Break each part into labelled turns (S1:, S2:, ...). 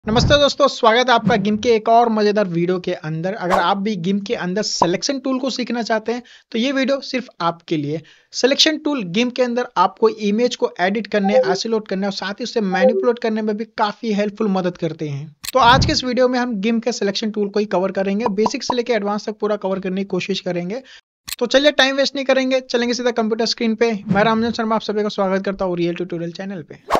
S1: नमस्ते दोस्तों, स्वागत है आपका गिम्प के एक और मजेदार वीडियो के अंदर। अगर आप भी गिम्प के अंदर सिलेक्शन टूल को सीखना चाहते हैं तो ये वीडियो सिर्फ आपके लिए। सिलेक्शन टूल गिम्प के अंदर आपको इमेज को एडिट करने, आइसोलेट करने और साथ ही उससे मैनिपुलेट करने में भी काफी हेल्पफुल मदद करते हैं। तो आज के इस वीडियो में हम गिम्प के सिलेक्शन टूल को ही कवर करेंगे, बेसिक से लेकर एडवांस तक पूरा कवर करने की कोशिश करेंगे। तो चलिए टाइम वेस्ट नहीं करेंगे, चलेंगे सीधा कंप्यूटर स्क्रीन पे। मैं रामजन शर्मा आप सभी का स्वागत करता हूँ रियल ट्यूटोरियल चैनल पे।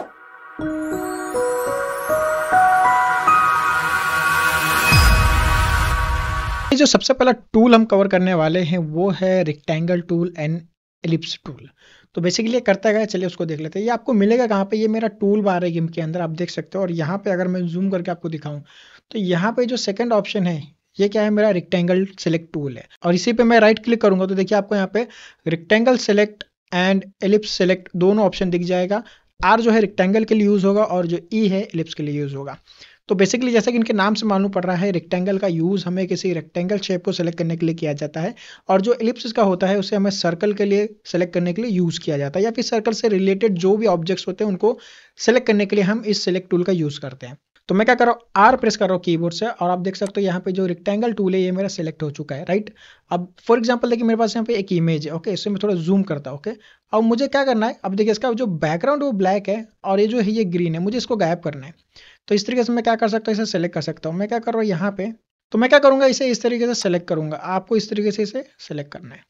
S1: जो सबसे पहला टूल हम कवर करने वाले हैं वो है rectangle tool and ellipse tool. तो बेसिकली ये करता है, चलिए उसको देख लेते हैं। ये आपको मिलेगा कहाँ पे? ये मेरा टूल बार है गिम्प के अंदर, आप देख सकते हो। और यहाँ पे अगर मैं जूम करके आपको दिखाऊं तो यहाँ पे जो सेकंड ऑप्शन है ये क्या है? मेरा रेक्टेंगल सेलेक्ट टूल है। और इसी पे मैं राइट क्लिक करूंगा तो देखिए आपको यहाँ पे rectangle select and ellipse select दोनों ऑप्शन दिख जाएगा। आर जो है रेक्टेंगल के लिए यूज होगा और जो ई है एलिप्स के लिए यूज होगा। तो बेसिकली जैसा कि इनके नाम से मालूम पड़ रहा है, रेक्टेंगल का यूज हमें किसी रेक्टेंगल शेप को सेलेक्ट करने के लिए किया जाता है, और जो एलिप्स का होता है उसे हमें सर्कल के लिए सेलेक्ट करने के लिए यूज किया जाता है, या फिर सर्कल से रिलेटेड जो भी ऑब्जेक्ट्स होते हैं उनको सेलेक्ट करने के लिए हम इस सेलेक्ट टूल का यूज करते हैं। तो मैं क्या कर रहा हूँ, आर प्रेस कर रहा हूँ कीबोर्ड से, और आप देख सकते हो यहाँ पे जो रेक्टेंगल टूल है ये मेरा सेलेक्ट हो चुका है, राइट। अब फॉर एग्जांपल देखिए मेरे पास यहाँ पे एक इमेज है, ओके। इससे मैं थोड़ा जूम करता हूँ, ओके। अब मुझे क्या करना है, अब देखिए इसका जो बैकग्राउंड वो ब्लैक है और ये जो है ये ग्रीन है, मुझे इसको गायब करना है। तो इस तरीके से मैं क्या कर सकता हूँ, इसे सेलेक्ट कर सकता हूँ। मैं क्या कर रहा हूँ यहाँ पे, तो मैं क्या करूँगा, इसे इस तरीके से सेलेक्ट करूँगा। आपको इस तरीके से इसे सेलेक्ट करना है।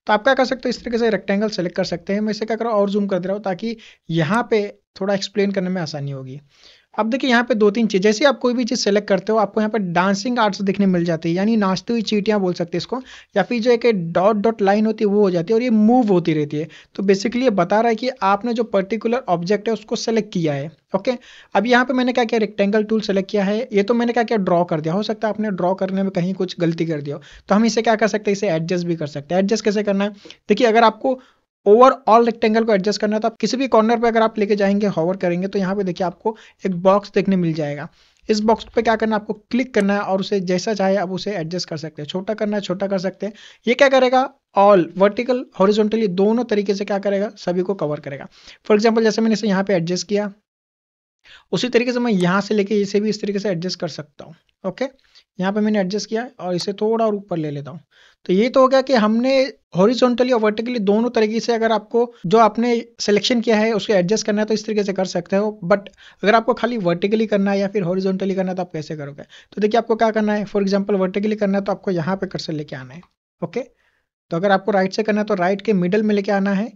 S1: तो आप क्या कर सकते हो, इस तरीके से रेक्टेंगल सेलेक्ट कर सकते हैं। मैं इसे क्या कर रहा हूँ और जूम कर दे रहा हूँ ताकि यहाँ पे थोड़ा एक्सप्लेन करने में आसानी होगी। अब देखिए यहाँ पे दो तीन चीज, जैसे आप कोई भी चीज सेलेक्ट करते हो आपको यहाँ पे डांसिंग आर्ट्स दिखने मिल जाती है, यानी नाचती हुई चींटियां बोल सकते हैं इसको, या फिर जो एक डॉट डॉट लाइन होती है वो हो जाती है और ये मूव होती रहती है। तो बेसिकली ये बता रहा है कि आपने जो पर्टिकुलर ऑब्जेक्ट है उसको सेलेक्ट किया है, ओके। अब यहाँ पे मैंने क्या किया, रेक्टेंगल टूल सेलेक्ट किया है। ये तो मैंने क्या किया, ड्रॉ कर दिया। हो सकता है आपने ड्रॉ करने में कहीं कुछ गलती कर दिया हो, तो हम इसे क्या कर सकते हैं, इसे एडजस्ट भी कर सकते हैं। एडजस्ट कैसे करना है, देखिए अगर आपको ओवरऑल रेक्टेंगल को एडजस्ट करना है तो आप किसी भी कॉर्नर पे अगर आप लेके जाएंगे, हॉवर करेंगे, तो यहाँ पे देखिए आपको एक बॉक्स देखने मिल जाएगा। इस बॉक्स पे क्या करना है, आपको क्लिक करना है और उसे जैसा चाहे आप उसे एडजस्ट कर सकते हैं। छोटा करना है छोटा कर सकते हैं। ये क्या करेगा, ऑल वर्टिकल हॉरिजॉन्टली दोनों तरीके से क्या करेगा, सभी को कवर करेगा। फॉर एग्जाम्पल जैसे मैंने इसे यहाँ पे एडजस्ट किया, उसी तरीके से मैं यहाँ से लेके इसे भी इस तरीके से एडजस्ट कर सकता हूँ, ओके। यहाँ पे मैंने एडजस्ट किया और इसे थोड़ा और ऊपर ले लेता हूँ। तो ये तो हो गया कि हमने हॉरिजॉन्टली और वर्टिकली दोनों तरीके से, अगर आपको जो आपने सिलेक्शन किया है उसको एडजस्ट करना है तो इस तरीके से कर सकते हो। बट अगर आपको खाली वर्टिकली करना है या फिर हॉरिजॉन्टली करना है तो आप कैसे करोगे? तो देखिए आपको क्या करना है, फॉर एग्जाम्पल वर्टिकली करना है तो आपको यहाँ पे कर्सर लेके आना है, ओके। तो अगर आपको राइट से करना है तो राइट के मिडल में लेके आना है,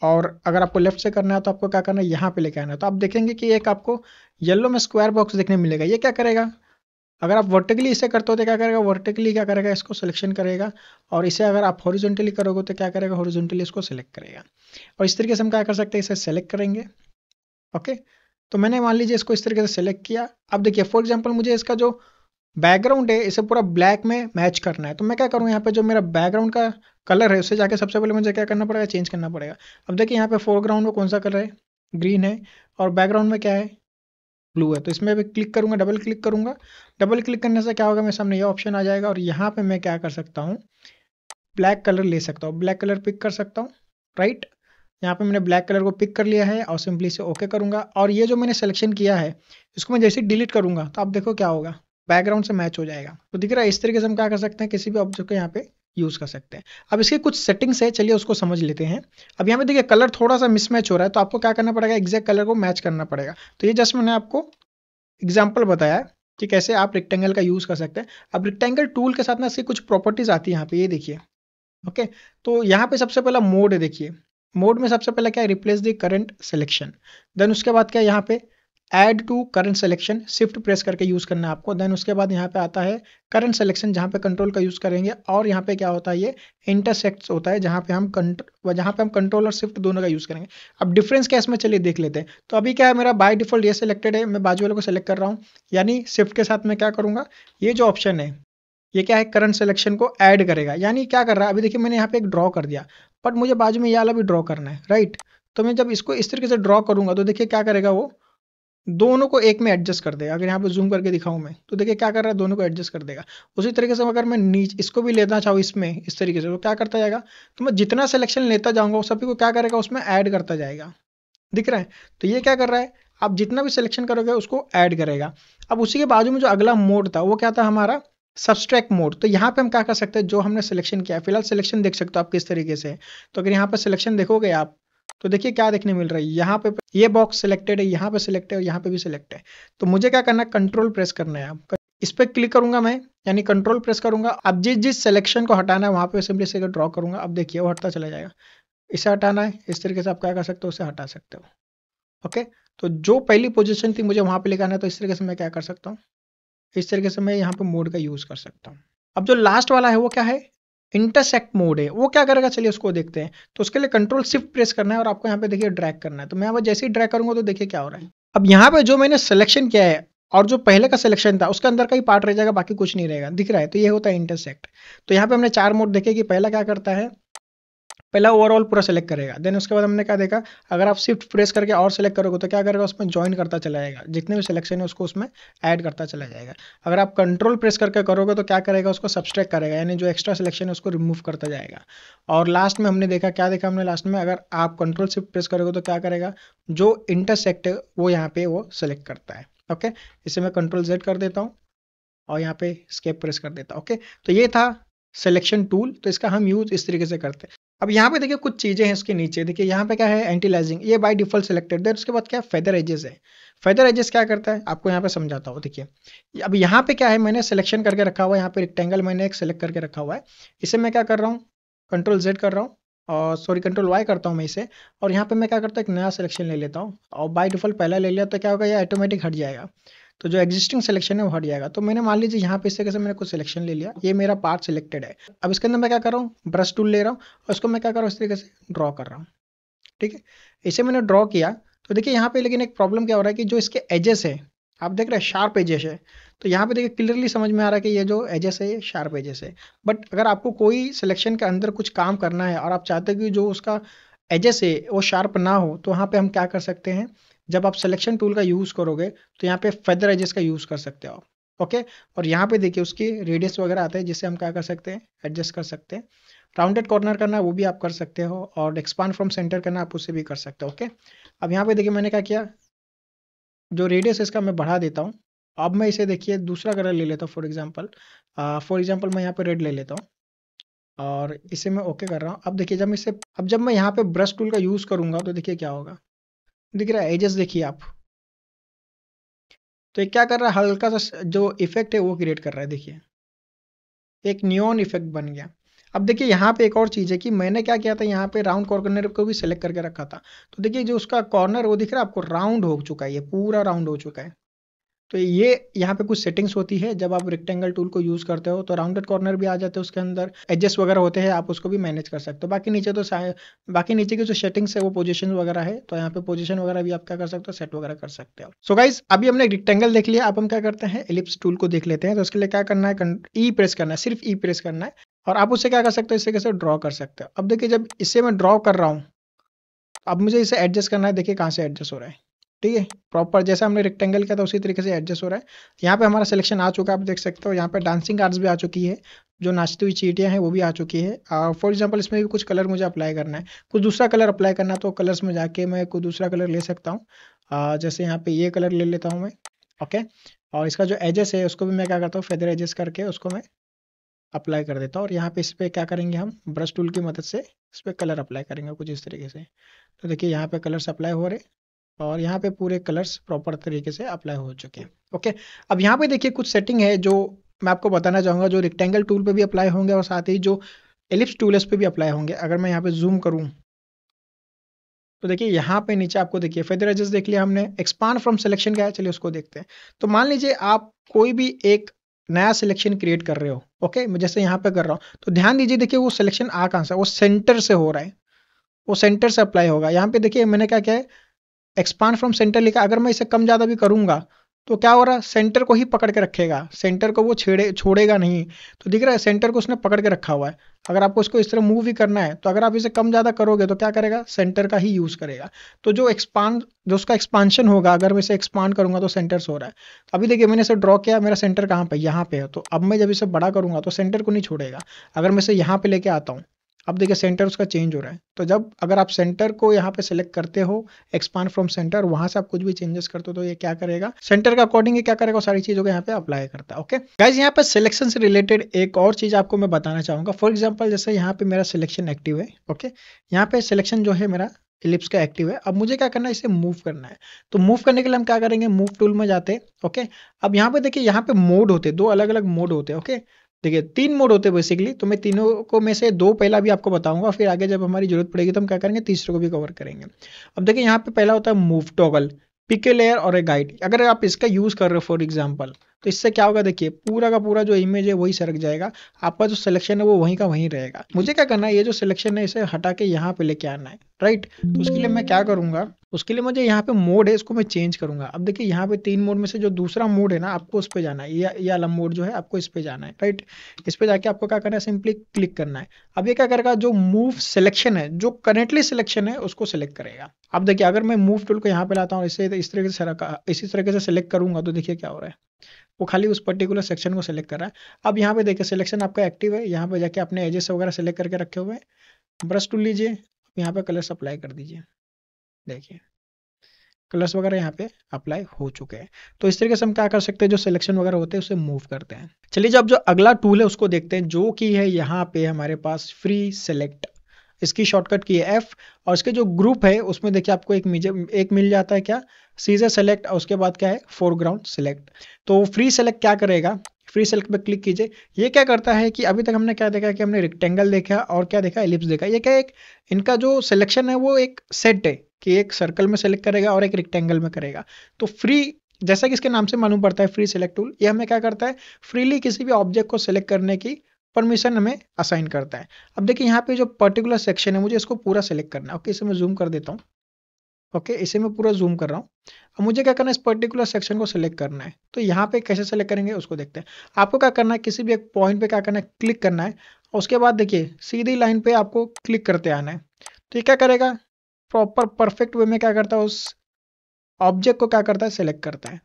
S1: और अगर आपको लेफ्ट से करना है तो आपको क्या करना है, यहाँ पे लेके आना है। तो आप देखेंगे कि एक आपको येलो में स्क्वायर बॉक्स देखने मिलेगा। ये क्या करेगा, अगर आप वर्टिकली इसे करते हो तो क्या करेगा, वर्टिकली क्या करेगा, इसको सिलेक्शन करेगा। और इसे अगर आप हॉरिजॉन्टली करोगे तो क्या करेगा, हॉरिजॉन्टली इसको सेलेक्ट करेगा। और इस तरीके से हम क्या कर सकते हैं, इसे सेलेक्ट करेंगे, ओके। तो मैंने मान लीजिए इसको इस तरीके से सेलेक्ट किया। अब देखिए फॉर एग्जाम्पल मुझे इसका जो बैकग्राउंड है इसे पूरा ब्लैक में मैच करना है। तो मैं क्या करूँ, यहाँ पे जो मेरा बैकग्राउंड का कलर है उससे जाके सबसे पहले मुझे क्या करना पड़ेगा, चेंज करना पड़ेगा। अब देखिए यहाँ पे फोरग्राउंड में कौन सा कलर है, ग्रीन है, और बैकग्राउंड में क्या है, ब्लू है। तो इसमें अभी क्लिक करूंगा, डबल क्लिक करूंगा। डबल क्लिक करने से क्या होगा, मेरे सामने ये ऑप्शन आ जाएगा और यहाँ पे मैं क्या कर सकता हूँ, ब्लैक कलर ले सकता हूँ, ब्लैक कलर पिक कर सकता हूँ, राइट। यहाँ पे मैंने ब्लैक कलर को पिक कर लिया है और सिंपली से ओके करूंगा। और ये जो मैंने सिलेक्शन किया है इसको मैं जैसे डिलीट करूंगा तो आप देखो क्या होगा, बैकग्राउंड से मैच हो जाएगा। तो दिख रहा है, इस तरीके से हम क्या कर सकते हैं, किसी भी ऑब्जेक्ट को यहाँ पे यूज कर सकते हैं। अब इसके कुछ सेटिंग्स है, चलिए उसको समझ लेते हैं। अब यहाँ पे देखिए कलर थोड़ा सा मिसमैच हो रहा है, तो आपको क्या करना पड़ेगा, एग्जैक्ट कलर को मैच करना पड़ेगा। तो ये जस्ट मैंने आपको एग्जाम्पल बताया कि कैसे आप रेक्टेंगल का यूज कर सकते हैं। अब रेक्टेंगल टूल के साथ ना इसकी कुछ प्रॉपर्टीज आती है यहाँ पे, ये देखिए, ओके। तो यहाँ पे सबसे पहला मोड है, देखिए मोड में सबसे पहला क्या है, replace the current selection. Then उसके बाद क्या है, यहाँ पे add to current selection, shift press करके यूज करना है आपको। देन उसके बाद यहाँ पे आता है करंट सिलेक्शन, जहाँ पे कंट्रोल का यूज करेंगे। और यहाँ पे क्या होता है, ये इंटरसेक्ट्स होता है, जहाँ पे हम कंट्रोल और शिफ्ट दोनों का यूज करेंगे। अब डिफरेंस क्या इसमें, चलिए देख लेते हैं। तो अभी क्या है, मेरा बाय डिफॉल्ट ये सिलेक्टेड है, मैं बाजू वाले को सिलेक्ट कर रहा हूँ, यानी शिफ्ट के साथ मैं क्या करूंगा, ये जो ऑप्शन है ये क्या है, करंट सिलेक्शन को ऐड करेगा। यानी क्या कर रहा है, अभी देखिए मैंने यहाँ पे एक ड्रॉ कर दिया, बट मुझे बाजू में ये वाला भी ड्रॉ करना है, राइट। तो मैं जब इसको इस तरीके से ड्रॉ करूंगा तो देखिए क्या करेगा, वो दोनों को एक में एडजस्ट कर देगा। अगर यहाँ पे जूम करके दिखाऊं मैं तो देखिए क्या कर रहा है, दोनों को एडजस्ट कर देगा। उसी तरीके से अगर मैं नीचे इसको भी लेना चाहूँ इसमें इस तरीके से, तो क्या करता जाएगा, तो मैं जितना सिलेक्शन लेता जाऊंगा वो सभी को क्या करेगा, उसमें ऐड करता जाएगा, दिख रहा है। तो ये क्या कर रहा है, आप जितना भी सिलेक्शन करोगे उसको ऐड करेगा। अब उसी के बाजू में जो अगला मोड था वो क्या था हमारा सब्सट्रैक्ट मोड। तो यहाँ पे हम क्या कर सकते हैं, जो हमने सिलेक्शन किया है, फिलहाल सिलेक्शन देख सकते हो आप किस तरीके से है। तो अगर यहाँ पे सिलेक्शन देखोगे आप तो देखिए क्या देखने मिल रहा है, यहाँ पे ये बॉक्स सिलेक्टेड है, यहाँ पे सिलेक्ट है और यहाँ पे भी सिलेक्ट है। तो मुझे क्या करना है, कंट्रोल प्रेस करना है। आप इस पे क्लिक करूंगा मैं, यानी कंट्रोल प्रेस करूंगा। अब जिस जिस सिलेक्शन को हटाना है वहां पे सिंपली से ड्रॉ करूंगा। अब देखिए वो हटता चला जाएगा। इसे हटाना है इस तरीके से आप क्या कर सकते हो, उसे हटा सकते हो। ओके, तो जो पहली पोजीशन थी मुझे वहां पे लेकर आना है, तो इस तरीके से मैं क्या कर सकता हूँ, इस तरीके से मैं यहाँ पे मोड का यूज कर सकता हूँ। अब जो लास्ट वाला है वो क्या है, इंटरसेक्ट मोड है। वो क्या करेगा चलिए उसको देखते हैं। तो उसके लिए कंट्रोल शिफ्ट प्रेस करना है और आपको यहाँ पे देखिए ड्रैग करना है। तो मैं यहाँ पे जैसे ही ड्रैग करूंगा तो देखिए क्या हो रहा है। अब यहाँ पे जो मैंने सिलेक्शन किया है और जो पहले का सिलेक्शन था उसके अंदर का ही पार्ट रह जाएगा, बाकी कुछ नहीं रहेगा, दिख रहा है। तो ये होता है इंटरसेक्ट। तो यहाँ पे हमने 4 मोड देखे कि पहला क्या करता है, पहला ओवरऑल पूरा सेलेक्ट करेगा। देन उसके बाद हमने क्या देखा, अगर आप शिफ्ट प्रेस करके और सेलेक्ट करोगे तो क्या करेगा, उसमें ज्वाइन करता चला जाएगा, जितने भी सिलेक्शन है उसको उसमें ऐड करता चला जाएगा। अगर आप कंट्रोल प्रेस करके करोगे तो क्या करेगा, उसको सब्सट्रैक्ट करेगा, यानी जो एक्स्ट्रा सिलेक्शन है उसको रिमूव करता जाएगा। और लास्ट में हमने देखा, क्या देखा हमने लास्ट में, अगर आप कंट्रोल शिफ्ट प्रेस करोगे तो क्या करेगा, जो इंटरसेक्ट है वो यहाँ पे वो सेलेक्ट करता है। ओके, इसे मैं कंट्रोल जेड कर देता हूँ और यहाँ पे स्केप प्रेस कर देता हूँ। ओके, तो ये था सिलेक्शन टूल। तो इसका हम यूज इस तरीके से करते हैं। अब यहाँ पे देखिए कुछ चीजें हैं इसके नीचे। देखिए यहाँ पे क्या है, एंटी लाइजिंग, ये बाय डिफॉल्ट सिलेक्टेड। देन उसके बाद क्या है, फेदर एजेस है। फेदर एजेस क्या करता है आपको यहाँ पे समझाता हूँ। देखिए अब यहाँ पे क्या है, मैंने सिलेक्शन करके रखा हुआ है, यहाँ पे रेक्टेंगल मैंने एक सेलेक्ट करके रखा हुआ है। इसे मैं क्या कर रहा हूँ, कंट्रोल जेड कर रहा हूँ और सॉरी कंट्रोल वाई करता हूँ मैं इसे। और यहाँ पे मैं क्या करता हूँ, एक नया सिलेक्शन ले लेता हूँ और बाय डिफॉल्ट पहला ले लिया तो क्या होगा, ये ऑटोमेटिक हट जाएगा। तो जो एग्जिस्टिंग सिलेक्शन है वो हट जाएगा। तो मैंने मान लीजिए यहाँ पे इस तरीके से मैंने कुछ सिलेक्शन ले लिया, ये मेरा पार्ट सिलेक्टेड है। अब इसके अंदर मैं क्या कर रहा हूँ, ब्रश टूल ले रहा हूँ और उसको मैं क्या कर रहा हूँ, इस तरीके से ड्रॉ कर रहा हूँ। ठीक है, इसे मैंने ड्रॉ किया। तो देखिए यहाँ पे लेकिन एक प्रॉब्लम क्या हो रहा है कि जो इसके एजेस है, आप देख रहे हैं शार्प एजेस है। तो यहाँ पे देखिए क्लियरली समझ में आ रहा है कि ये जो एजेस है ये शार्प एजेस है। बट अगर आपको कोई सिलेक्शन के अंदर कुछ काम करना है और आप चाहते हो कि जो उसका एजेस है वो शार्प ना हो, तो वहाँ पे हम क्या कर सकते हैं, जब आप सिलेक्शन टूल का यूज़ करोगे तो यहाँ पे फेदर एजेस का यूज़ कर सकते हो आप। ओके, और यहाँ पे देखिए उसकी रेडियस वगैरह आता है जिससे हम क्या कर सकते हैं, एडजस्ट कर सकते हैं। राउंडेड कॉर्नर करना है वो भी आप कर सकते हो और एक्सपांड फ्रॉम सेंटर करना आप उससे भी कर सकते हो। ओके, अब यहाँ पे देखिए मैंने क्या किया, जो रेडियस है इसका मैं बढ़ा देता हूँ। अब मैं इसे देखिए दूसरा कलर ले लेता हूँ, फॉर एग्जाम्पल मैं यहाँ पे रेड ले लेता हूँ और इसे मैं ओके कर रहा हूँ। अब जब मैं यहाँ पे ब्रश टूल का यूज़ करूंगा तो देखिए क्या होगा, दिख रहा है एजेस देखिए आप। तो ये क्या कर रहा है, हल्का सा जो इफेक्ट है वो क्रिएट कर रहा है। देखिए एक नियॉन इफेक्ट बन गया। अब देखिए यहाँ पे एक और चीज़ है कि मैंने क्या किया था, यहाँ पे राउंड कॉर्नर को भी सिलेक्ट करके रखा था। तो देखिए जो उसका कॉर्नर वो दिख रहा है आपको, राउंड हो चुका है, ये पूरा राउंड हो चुका है। तो ये यहाँ पे कुछ सेटिंग्स होती है जब आप रेक्टेंगल टूल को यूज करते हो, तो राउंडेड कॉर्नर भी आ जाते हैं उसके अंदर, एडजस्ट वगैरह होते हैं, आप उसको भी मैनेज कर सकते हो। बाकी नीचे की जो सेटिंग्स है वो पोजीशन वगैरह है, तो यहाँ पे पोजीशन वगैरह भी आप क्या कर सकते हो, सेट वगैरह कर सकते हो। सो गाइज अभी हमने रेक्टेंगल देख लिया, अब हम क्या करते हैं, एलिप्स टूल को देख लेते हैं। तो उसके लिए क्या करना है, ई प्रेस करना है, सिर्फ ई प्रेस करना है और आप उसे क्या कर सकते हो, इस तरीके से ड्रॉ कर सकते हो। अब देखिए जब इसे मैं ड्रॉ कर रहा हूँ, अब मुझे इसे एडजस्ट करना है। देखिए कहाँ से एडजस्ट हो रहा है, ठीक है, प्रॉपर जैसा हमने रेक्टेंगल किया था उसी तरीके से एडजस्ट हो रहा है। यहाँ पे हमारा सिलेक्शन आ चुका है, आप देख सकते हो। यहाँ पे डांसिंग कार्ड्स भी आ चुकी है, जो नाचती हुई चींटियां हैं वो भी आ चुकी है। फॉर एग्जांपल इसमें भी कुछ कलर मुझे अप्लाई करना है, कुछ दूसरा कलर अप्लाई करना है, तो कलर्स में जाके मैं कोई दूसरा कलर ले सकता हूँ। जैसे यहाँ पे ये कलर ले लेता हूँ मैं। ओके, और इसका जो एजेस है उसको भी मैं क्या करता हूँ, फेदर एजेस करके उसको मैं अप्लाई कर देता हूँ। और यहाँ पे इस पर क्या करेंगे, हम ब्रश टूल की मदद से इस पर कलर अप्लाई करेंगे कुछ इस तरीके से। तो देखिए यहाँ पे कलर्स अप्लाई हो रहे और यहाँ पे पूरे कलर्स प्रॉपर तरीके से अप्लाई हो चुके हैं। ओके, अब यहाँ पे देखिए कुछ सेटिंग है जो मैं आपको बताना चाहूँगा, जो रेक्टेंगल टूल पे भी अप्लाई होंगे और साथ ही जो एलिप्स टूल है उस पे भी अप्लाई होंगे। अगर मैं यहाँ पे जूम करूँ तो देखिए यहाँ पे नीचे आपको देखिए फेदर एजेस देख लिया हमने, एक्सपांड फ्रॉम सिलेक्शन क्या है चलिए उसको देखते हैं। तो मान लीजिए आप कोई भी एक नया सिलेक्शन क्रिएट कर रहे हो। ओके, मैं जैसे यहाँ पे कर रहा हूँ तो ध्यान दीजिए, देखिए वो सिलेक्शन आ कहाँ से, वो सेंटर से हो रहा है, वो सेंटर से अप्लाई होगा। यहाँ पे देखिए मैंने क्या किया है, एक्सपांड फ्रॉम सेंटर लिखा। अगर मैं इसे कम ज़्यादा भी करूंगा तो क्या हो रहा है, सेंटर को ही पकड़ के रखेगा, सेंटर को वो छोड़ेगा नहीं। तो दिख रहा है सेंटर को उसने पकड़ के रखा हुआ है। अगर आपको इसको इस तरह मूव भी करना है तो अगर आप इसे कम ज़्यादा करोगे तो क्या करेगा, सेंटर का ही यूज़ करेगा। तो जो उसका एक्सपांशन होगा, अगर मैं इसे एक्सपांड करूंगा तो सेंटर से हो रहा है। अभी देखिए मैंने इसे ड्रॉ किया, मेरा सेंटर कहाँ पे, यहाँ पे है। तो अब मैं जब इसे बड़ा करूंगा तो सेंटर को नहीं छोड़ेगा। अगर मैं इसे यहाँ पे लेके आता हूँ अब देखिए सेंटर उसका चेंज हो रहा है। तो जब अगर आप सेंटर को यहाँ पे सेलेक्ट करते हो, एक्सपांड फ्रॉम सेंटर, वहां से आप कुछ भी चेंजेस करते हो तो ये क्या करेगा, सेंटर के अकॉर्डिंग ये क्या करेगा, सारी चीजों को यहाँ पे अप्लाई करता है। ओके गाइज, यहाँ पे सिलेक्शन से रिलेटेड एक और चीज आपको मैं बताना चाहूंगा। फॉर एग्जाम्पल जैसे यहाँ पे मेरा सिलेक्शन एक्टिव है। ओके, यहाँ पे सिलेक्शन जो है मेरा इलिप्स का एक्टिव है। अब मुझे क्या करना है, इसे मूव करना है। तो मूव करने के लिए हम क्या करेंगे, मूव टूल में जाते हैं। ओके, अब यहाँ पे देखिए, यहाँ पे मोड होते हैं, दो अलग अलग मोड होते हैं। ओके, देखिए 3 मोड होते हैं बेसिकली। तो मैं तीनों को में से 2 पहला भी आपको बताऊंगा, फिर आगे जब हमारी जरूरत पड़ेगी तो हम क्या करेंगे, तीसरे को भी कवर करेंगे। अब देखिए यहाँ पे पहला होता है move toggle, pick a layer और ए गाइड। अगर आप इसका यूज कर रहे हो फॉर एग्जांपल, तो इससे क्या होगा, देखिए पूरा का पूरा जो इमेज है वही सरक जाएगा, आपका जो सिलेक्शन है वो वहीं का वहीं रहेगा। मुझे क्या करना है, ये जो सिलेक्शन है इसे हटा के यहाँ पे लेके आना है, राइट। तो उसके लिए मैं क्या करूंगा, उसके लिए मुझे यहाँ पे मोड है, इसको मैं चेंज करूंगा। अब देखिए यहाँ पे 3 मोड में से जो दूसरा मोड है ना, आपको उस पे जाना है, ये वाला मोड जो है आपको इस पे जाना है, राइट। इस पे जाके आपको क्या करना है, सिंपली क्लिक करना है। अब ये क्या करेगा, जो मूव सिलेक्शन है, जो करेंटली सिलेक्शन है उसको सिलेक्ट करेगा। अब देखिए अगर मैं मूव टूल को यहाँ पे लाता हूँ, इसे इस तरीके से इसी तरीके से सिलेक्ट करूंगा, तो देखिए क्या हो रहा है, वो खाली उस पर्टिकुलर सेक्शन को सिलेक्ट कर रहा है। अब यहाँ पे देखिए सिलेक्शन आपका एक्टिव है, यहाँ पे जाके अपने एजेस वगैरह सिलेक्ट करके रखे हुए हैं। ब्रश टूल लीजिए, यहाँ पे कलर्स अप्लाई कर दीजिए, देखिए कलर्स वगैरह यहाँ पे अप्लाई हो चुके हैं। तो इस तरीके से हम क्या कर सकते हैं, जो सिलेक्शन वगैरह होते हैं उसे मूव करते हैं। चलिए जब जो अगला टूल है उसको देखते हैं, जो कि है यहाँ पे हमारे पास फ्री सेलेक्ट। इसकी शॉर्टकट की है F, और इसके जो ग्रुप है उसमें देखिए आपको एक मिल जाता है क्या, सीजर सेलेक्ट, और उसके बाद क्या है, फोरग्राउंड सेलेक्ट। तो फ्री सेलेक्ट क्या करेगा, फ्री सेलेक्ट पे क्लिक कीजिए। ये क्या करता है कि अभी तक हमने क्या देखा कि हमने रेक्टेंगल देखा और क्या देखा, एलिप्स देखा। ये क्या, एक इनका जो सिलेक्शन है वो एक सेट है कि एक सर्कल में सेलेक्ट करेगा और एक रेक्टेंगल में करेगा। तो फ्री, जैसा कि इसके नाम से मालूम पड़ता है, फ्री सेलेक्ट टूल, ये हमें क्या करता है, फ्रीली किसी भी ऑब्जेक्ट को सिलेक्ट करने की परमिशन हमें असाइन करता है। अब देखिए यहाँ पे जो पर्टिकुलर सेक्शन है, मुझे इसको पूरा सेलेक्ट करना है। ओके, इसे मैं जूम कर देता हूँ। ओके, इसे मैं पूरा जूम कर रहा हूँ। अब मुझे क्या करना है, इस पर्टिकुलर सेक्शन को सिलेक्ट करना है। तो यहाँ पे कैसे सेलेक्ट करेंगे उसको देखते हैं। आपको क्या करना है, किसी भी एक पॉइंट पे क्या करना है, क्लिक करना है, और उसके बाद देखिए सीधी लाइन पे आपको क्लिक करते आना है। तो ये क्या करेगा, प्रॉपर परफेक्ट वे में क्या करता है, उस ऑब्जेक्ट को क्या करता है, सिलेक्ट करता है।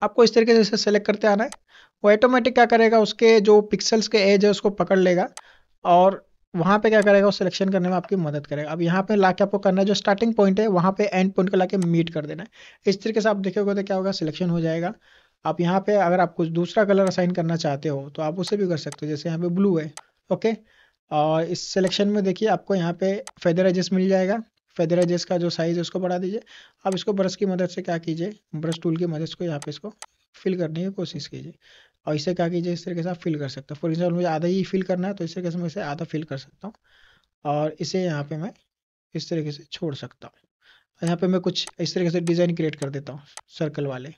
S1: आपको इस तरीके से सेलेक्ट करते आना है। वो ऑटोमेटिक क्या करेगा, उसके जो पिक्सल्स के एज है उसको पकड़ लेगा, और वहां पे क्या करेगा, वो सिलेक्शन करने में आपकी मदद करेगा। अब यहाँ पे लाके आपको करना है, जो स्टार्टिंग पॉइंट है वहां पे एंड पॉइंट को लाके मीट कर देना है। इस तरीके से आप देखोगे तो क्या होगा, सिलेक्शन हो जाएगा। आप यहाँ पे अगर आप कुछ दूसरा कलर असाइन करना चाहते हो तो आप उसे भी कर सकते हो, जैसे यहाँ पे ब्लू है। ओके, और इस सिलेक्शन में देखिए आपको यहाँ पे फेदर एजेस मिल जाएगा। फेदर एजेस का जो साइज है उसको बढ़ा दीजिए। अब इसको ब्रश की मदद से क्या कीजिए, ब्रश टूल की मदद से यहाँ पे इसको फिल करने की कोशिश कीजिए, और इसे क्या कीजिए, इस तरीके से आप फिल कर सकते हो। फॉर एग्जाम्पल मुझे आधा ही फिल करना है, तो इस तरीके से मैं इसे आधा फिल कर सकता हूँ, और इसे यहाँ पे मैं इस तरीके से छोड़ सकता हूँ। यहाँ पे मैं कुछ इस तरीके से डिजाइन क्रिएट कर देता हूँ, सर्कल वाले।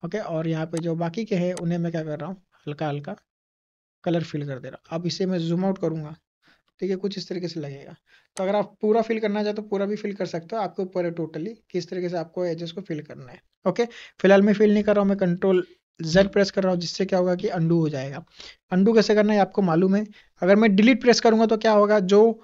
S1: ओके, और यहाँ पे जो बाकी के हैं उन्हें मैं क्या कर रहा हूँ, हल्का हल्का कलर फिल कर दे रहा हूँ। अब इसे मैं जूम आउट करूंगा, ठीक है, कुछ इस तरीके से लगेगा। तो अगर आप पूरा फिल करना चाहते तो पूरा भी फिल कर सकते हो, आपके ऊपर है टोटली किस तरीके से आपको एजेस को फिल करना है। ओके, फिलहाल मैं फिल नहीं कर रहा हूँ, मैं कंट्रोल Z प्रेस कर रहा हूँ, जिससे क्या होगा कि अंडू हो जाएगा। अंडू कैसे करना है आपको मालूम है। अगर मैं डिलीट प्रेस करूंगा तो क्या होगा, जो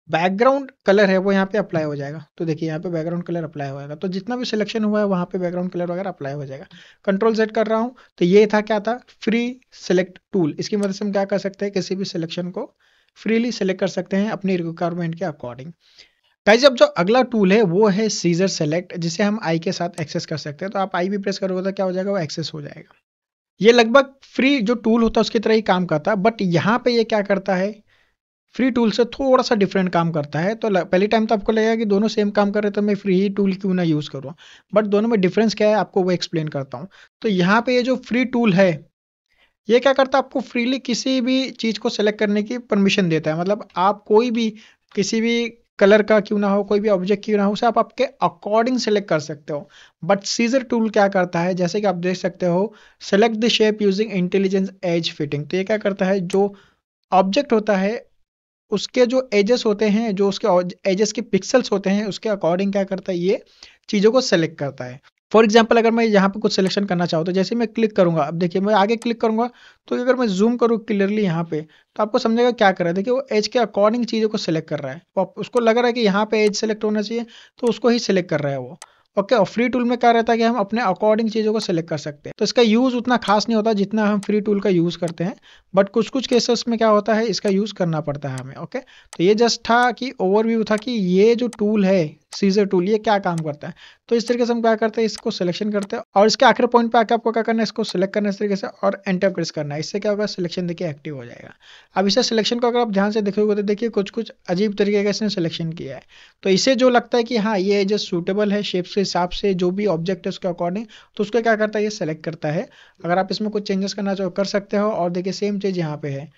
S1: बैकग्राउंड कलर है वो यहाँ पे अप्लाई हो जाएगा। तो देखिए यहाँ पे बैकग्राउंड कलर अप्लाई होगा, तो जितना भी सिलेक्शन हुआ है वहाँ पे बैकग्राउंड कलर वगैरह अप्लाई हो जाएगा। कंट्रोल Z कर रहा हूँ, तो ये था, क्या था, फ्री सेलेक्ट टूल। इसकी मदद से हम क्या कर सकते हैं, किसी भी सिलेक्शन को फ्रीली सेलेक्ट कर सकते हैं अपनी रिक्वायरमेंट के अकॉर्डिंग। गाइस, अब जो अगला टूल है वो है सीजर सेलेक्ट, जिसे हम आई के साथ एक्सेस कर सकते हैं। तो आप आई भी प्रेस करोगे तो क्या हो जाएगा, वो एक्सेस हो जाएगा। ये लगभग फ्री जो टूल होता है उसकी तरह ही काम करता है, बट यहाँ पे ये क्या करता है, फ्री टूल से थोड़ा सा डिफरेंट काम करता है। तो पहली टाइम तो आपको लगेगा कि दोनों सेम काम कर रहे हैं, तो मैं फ्री ही टूल क्यों ना यूज करूँ, बट दोनों में डिफरेंस क्या है आपको वो एक्सप्लेन करता हूँ। तो यहाँ पे ये जो फ्री टूल है, ये क्या करता है, आपको फ्रीली किसी भी चीज को सिलेक्ट करने की परमिशन देता है। मतलब आप कोई भी, किसी भी कलर का क्यों ना हो, कोई भी ऑब्जेक्ट क्यों ना हो, उसे आप आपके अकॉर्डिंग सेलेक्ट कर सकते हो। बट सीजर टूल क्या करता है, जैसे कि आप देख सकते हो, select the shape using intelligence edge fitting. तो ये क्या करता है, जो ऑब्जेक्ट होता है उसके जो एजेस होते हैं, जो उसके एजेस के पिक्सल्स होते हैं, उसके अकॉर्डिंग क्या करता है, ये चीजों को सेलेक्ट करता है। फॉर एग्जाम्पल अगर मैं यहाँ पे कुछ सिलेक्शन करना चाहूँ, तो जैसे मैं क्लिक करूंगा, अब देखिए मैं आगे क्लिक करूंगा, तो अगर मैं जूम करूँ क्लियरली यहाँ पे, तो आपको समझेगा क्या कर रहा है। देखिए वो एज के अकॉर्डिंग चीजों को सिलेक्ट कर रहा है, उसको लग रहा है कि यहाँ पे एज सेलेक्ट होना चाहिए, तो उसको ही सिलेक्ट कर रहा है वो। ओके। और फ्री टूल में क्या रहता है कि हम अपने अकॉर्डिंग चीज़ों को सिलेक्ट कर सकते हैं। तो इसका यूज़ उतना खास नहीं होता जितना हम फ्री टूल का यूज़ करते हैं, बट कुछ कुछ केसेस में क्या होता है इसका यूज़ करना पड़ता है हमें। ओके, तो ये जस्ट था कि ओवरव्यू था कि ये जो टूल है सीजर टूल ये क्या काम करता है। तो इस तरीके से हम क्या करते हैं, इसको सिलेक्शन करते हैं और इसके आखिरी पॉइंट पे आके आपको क्या करना है, इसको सिलेक्ट करना है इस तरीके से और एंटर प्रेस करना है। इससे क्या होगा, सिलेक्शन देखिए एक्टिव हो जाएगा। अब इसे सिलेक्शन को अगर आप ध्यान से देखोगे तो देखिए कुछ कुछ अजीब तरीके का इसने सिलेक्शन किया है। तो इसे जो लगता है कि हाँ ये जस्ट सूटेबल है शेप के हिसाब से, जो भी ऑब्जेक्ट है उसके अकॉर्डिंग, तो उसको क्या करता है ये सेलेक्ट करता है। अगर आप इसमें कुछ चेंजेस करना चाहो कर सकते हो। और देखिए सेम चीज़ यहाँ पे है।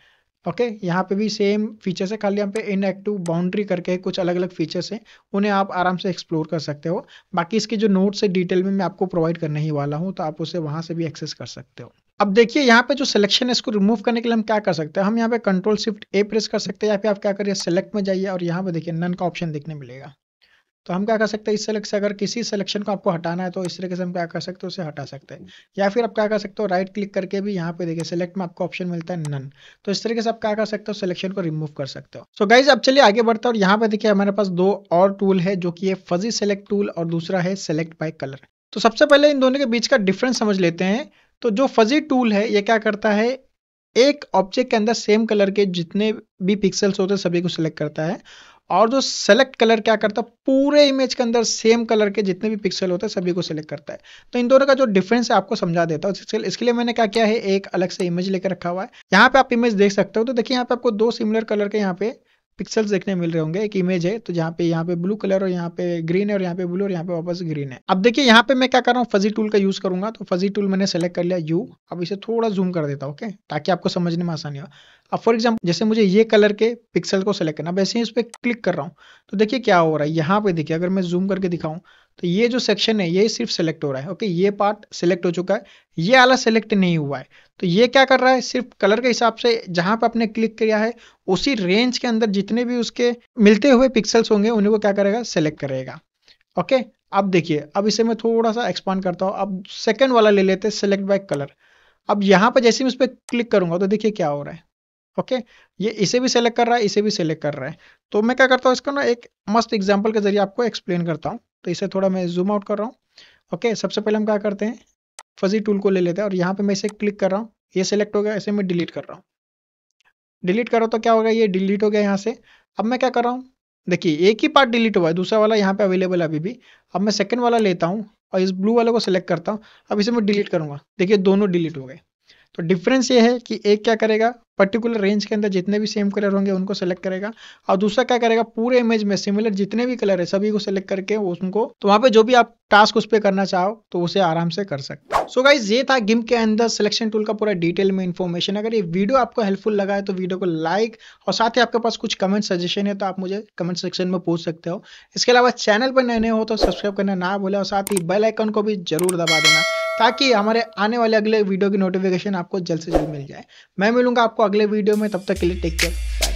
S1: ओके, यहाँ पे भी सेम फीचर्स है, खाली यहाँ पे इनएक्टिव बाउंड्री करके कुछ अलग अलग फीचर्स हैं, उन्हें आप आराम से एक्सप्लोर कर सकते हो। बाकी इसके जो नोट्स है डिटेल में मैं आपको प्रोवाइड करने ही वाला हूँ, तो आप उसे वहां से भी एक्सेस कर सकते हो। अब देखिए यहाँ पे जो सिलेक्शन है इसको रिमूव करने के लिए हम क्या कर सकते हैं, हम यहाँ पे कंट्रोल शिफ्ट ए प्रेस कर सकते हैं, या फिर आप क्या करिए सेलेक्ट में जाइए और यहाँ पे देखिए नन का ऑप्शन देखने मिलेगा। तो हम क्या कर सकते हैं, इस सेलेक्ट से अगर किसी सिलेक्शन को आपको हटाना है तो इस तरीके से हम क्या कर सकते हैं, उसे हटा सकते हैं। या फिर आप क्या कर सकते हो, राइट क्लिक करके भी यहाँ पे देखिए सेलेक्ट में आपको ऑप्शन मिलता है नन। तो इस तरीके से आप क्या कर सकते हो, सिलेक्शन को रिमूव कर सकते हो। सो गाइज अब चलिए आगे बढ़ते हैं, और यहाँ पे देखिए हमारे पास दो और टूल है, जो कि है फजी सेलेक्ट टूल और दूसरा है सेलेक्ट बाय कलर। तो सबसे पहले इन दोनों के बीच का डिफरेंस समझ लेते हैं। तो जो फजी टूल है ये क्या करता है, एक ऑब्जेक्ट के अंदर सेम कलर के जितने भी पिक्सल्स होते हैं सभी को सिलेक्ट करता है। और जो सेलेक्ट कलर क्या करता है, पूरे इमेज के अंदर सेम कलर के जितने भी पिक्सल होते हैं सभी को सिलेक्ट करता है। तो इन दोनों का जो डिफरेंस है आपको समझा देता हूँ। इसके लिए मैंने क्या किया है, एक अलग से इमेज लेकर रखा हुआ है। यहाँ पे आप इमेज देख सकते हो। तो देखिए यहाँ पे आपको दो सिमिलर कलर के यहाँ पे पिक्सल्स देखने मिल रहे होंगे। एक इमेज है तो यहाँ पे ब्लू कलर और यहाँ पे ग्रीन है, और यहाँ पे ब्लू और यहाँ पे वापस ग्रीन है। अब देखिए यहाँ पे मैं क्या कर रहा हूँ, फजी टूल का यूज करूंगा। तो फजी टूल मैंने सेलेक्ट कर लिया यू। अब इसे थोड़ा जूम कर देता हूँ, ओके, ताकि आपको समझने में आसानी हो। अब फॉर एग्जाम्पल जैसे मुझे ये कलर के पिक्सल को सेलेक्ट करना, वैसे ही इस पर क्लिक कर रहा हूँ। तो देखिए क्या हो रहा है, यहाँ पे देखिए अगर मैं जूम करके दिखाऊं तो ये जो सेक्शन है ये सिर्फ सेलेक्ट हो रहा है। ओके, ये पार्ट सिलेक्ट हो चुका है, ये वाला सेलेक्ट नहीं हुआ है। तो ये क्या कर रहा है, सिर्फ कलर के हिसाब से जहां पे आपने क्लिक किया है उसी रेंज के अंदर जितने भी उसके मिलते हुए पिक्सल्स होंगे उन्हीं को क्या करेगा, सेलेक्ट करेगा। ओके, अब देखिए, अब इसे मैं थोड़ा सा एक्सपांड करता हूँ। अब सेकंड वाला ले लेते हैं, सेलेक्ट बाय कलर। अब यहाँ पे जैसे मैं उस पर क्लिक करूंगा तो देखिए क्या हो रहा है। ओके, ये इसे भी सेलेक्ट कर रहा है, इसे भी सेलेक्ट कर रहा है। तो मैं क्या करता हूँ, इसको ना एक मस्त एग्जांपल के जरिए आपको एक्सप्लेन करता हूँ। तो इसे थोड़ा मैं जूम आउट कर रहा हूँ। ओके, सबसे पहले हम क्या करते हैं, फजी टूल को ले लेते हैं और यहाँ पे मैं इसे क्लिक कर रहा हूँ, ये सेलेक्ट हो गया, इसे मैं डिलीट कर रहा हूँ। डिलीट करो तो क्या होगा, ये डिलीट हो गया यहाँ से। अब मैं क्या कर रहा हूँ, देखिए एक ही पार्ट डिलीट हुआ है, दूसरा वाला यहाँ पे अवेलेबल है अभी भी। अब मैं सेकंड वाला लेता हूँ और इस ब्लू वाले को सिलेक्ट करता हूँ। अब इसे मैं डिलीट करूंगा, देखिए दोनों डिलीट हो गए। तो डिफरेंस ये है कि एक क्या करेगा, पर्टिकुलर रेंज के अंदर जितने भी सेम कलर होंगे उनको सेलेक्ट करेगा, और दूसरा क्या करेगा, पूरे इमेज में सिमिलर जितने भी कलर है सभी को सेलेक्ट करके उनको, तो वहां पे जो भी आप टास्क उस पर करना चाहो तो उसे आराम से कर सकते हो। सो गाइज ये था गिम्प के अंदर सिलेक्शन टूल का पूरा डिटेल में इन्फॉर्मेशन। अगर ये वीडियो आपको हेल्पफुल लगा है तो वीडियो को लाइक, और साथ ही आपके पास कुछ कमेंट सजेशन है तो आप मुझे कमेंट सेक्शन में पूछ सकते हो। इसके अलावा चैनल पर नए हो तो सब्सक्राइब करना ना भूलें, और साथ ही बेल आइकन को भी जरूर दबा देना, ताकि हमारे आने वाले अगले वीडियो की नोटिफिकेशन आपको जल्द से जल्द मिल जाए। मैं मिलूंगा आपको अगले वीडियो में, तब तक के लिए टेक केयर।